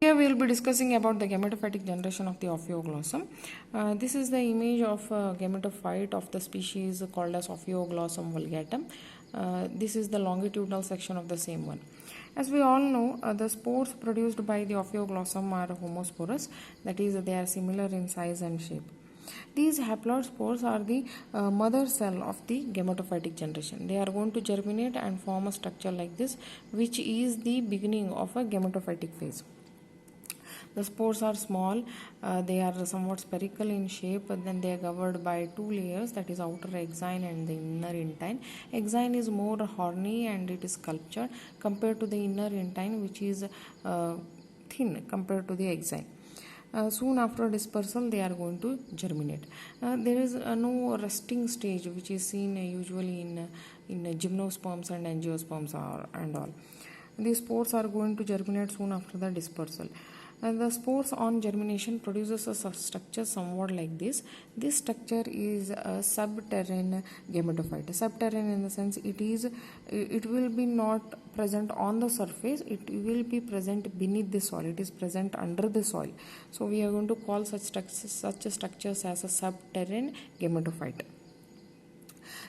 Here we will be discussing about the gametophytic generation of the Ophioglossum. This is the image of gametophyte of the species called as Ophioglossum vulgatum. This is the longitudinal section of the same one. As we all know, the spores produced by the Ophioglossum are homosporous, that is, they are similar in size and shape. These haploid spores are the mother cell of the gametophytic generation. They are going to germinate and form a structure like this, which is the beginning of a gametophytic phase. The spores are small, they are somewhat spherical in shape, and then they are covered by two layers, that is outer exine and the inner intine. Exine is more horny and it is sculptured compared to the inner intine, which is thin compared to the exine. Soon after dispersal they are going to germinate. There is no resting stage which is seen usually in gymnosperms and angiosperms and all. These spores are going to germinate soon after the dispersal. The spores on germination produces a structure somewhat like this. This structure is a subterrane gametophyte. Subterrane in the sense it will be not present on the surface, it will be present beneath the soil, it is present under the soil. So we are going to call such structures as a subterrane gametophyte.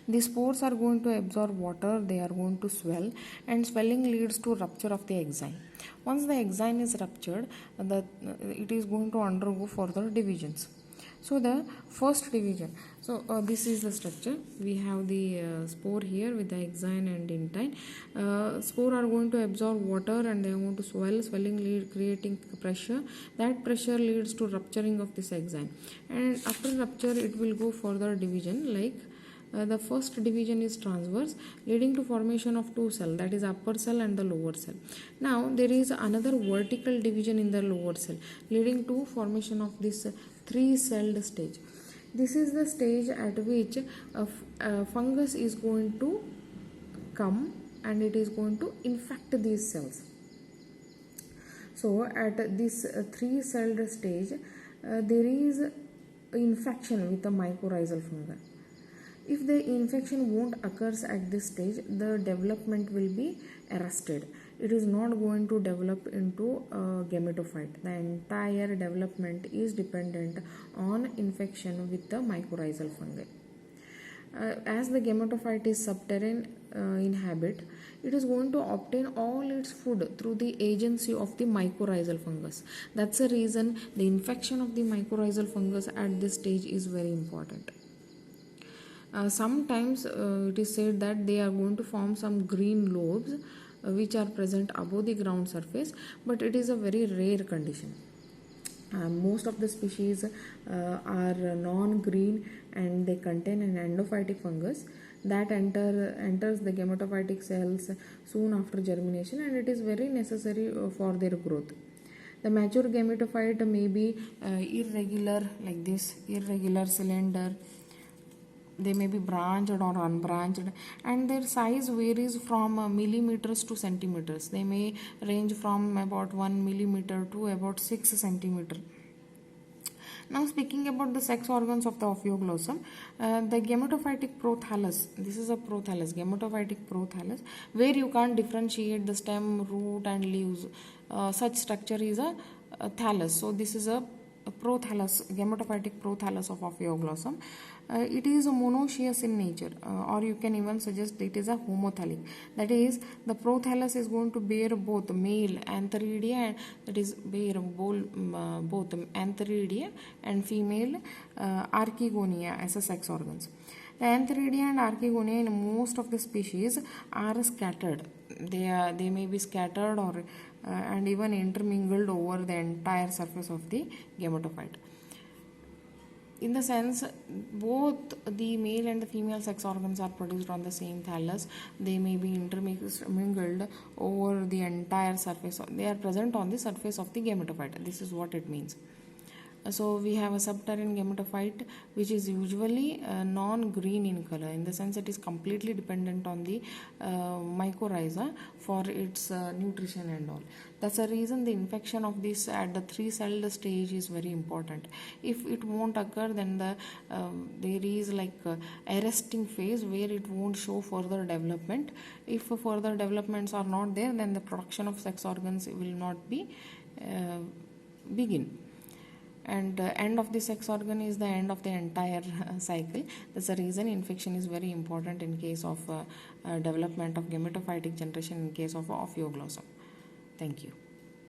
The spores are going to absorb water, they are going to swell, and swelling leads to rupture of the exine. Once the exine is ruptured, it is going to undergo further divisions. So the first division, this is the structure. We have the spore here with the exine and intine. Spore are going to absorb water and they are going to swell, swelling creating pressure. That pressure leads to rupturing of this exine, and after rupture it will go further division like the first division is transverse, leading to formation of two cells, that is upper cell and the lower cell. Now there is another vertical division in the lower cell, leading to formation of this three-celled stage. This is the stage at which a fungus is going to come and it is going to infect these cells. So at this three-celled stage, there is infection with the mycorrhizal fungi. If the infection won't occurs at this stage, the development will be arrested. It is not going to develop into a gametophyte. The entire development is dependent on infection with the mycorrhizal fungi. As the gametophyte is subterranean in habit, it is going to obtain all its food through the agency of the mycorrhizal fungus. That's the reason the infection of the mycorrhizal fungus at this stage is very important. Sometimes it is said that they are going to form some green lobes which are present above the ground surface, but it is a very rare condition. Most of the species are non-green and they contain an endophytic fungus that enters the gametophytic cells soon after germination, and it is very necessary for their growth. The mature gametophyte may be irregular like this, irregular cylinder. They may be branched or unbranched, and their size varies from millimeters to centimeters. They may range from about 1 millimeter to about 6 centimeter. Now speaking about the sex organs of the Ophioglossum, the gametophytic prothallus, this is a prothallus, gametophytic prothallus, where you can't differentiate the stem, root and leaves. Such structure is a thallus. So this is a prothallus, gametophytic prothallus of Ophioglossum. It is monoecious in nature, or you can even suggest it is a homothallic. That is, the prothallus is going to bear both male antheridia, and that is bear both antheridia and female archegonia as a sex organs. The antheridia and archegonia in most of the species are scattered. They may be scattered or and even intermingled over the entire surface of the gametophyte. In the sense, both the male and the female sex organs are produced on the same thallus. They may be intermingled over the entire surface. They are present on the surface of the gametophyte. This is what it means. So we have a subterranean gametophyte which is usually non-green in color, in the sense it is completely dependent on the mycorrhiza for its nutrition and all. That's the reason the infection of this at the three-celled stage is very important. If it won't occur, then there is like a resting phase where it won't show further development. If further developments are not there, then the production of sex organs will not be begin. And end of the sex organ is the end of the entire cycle. That's the reason infection is very important in case of development of gametophytic generation in case of ophioglossom. Thank you.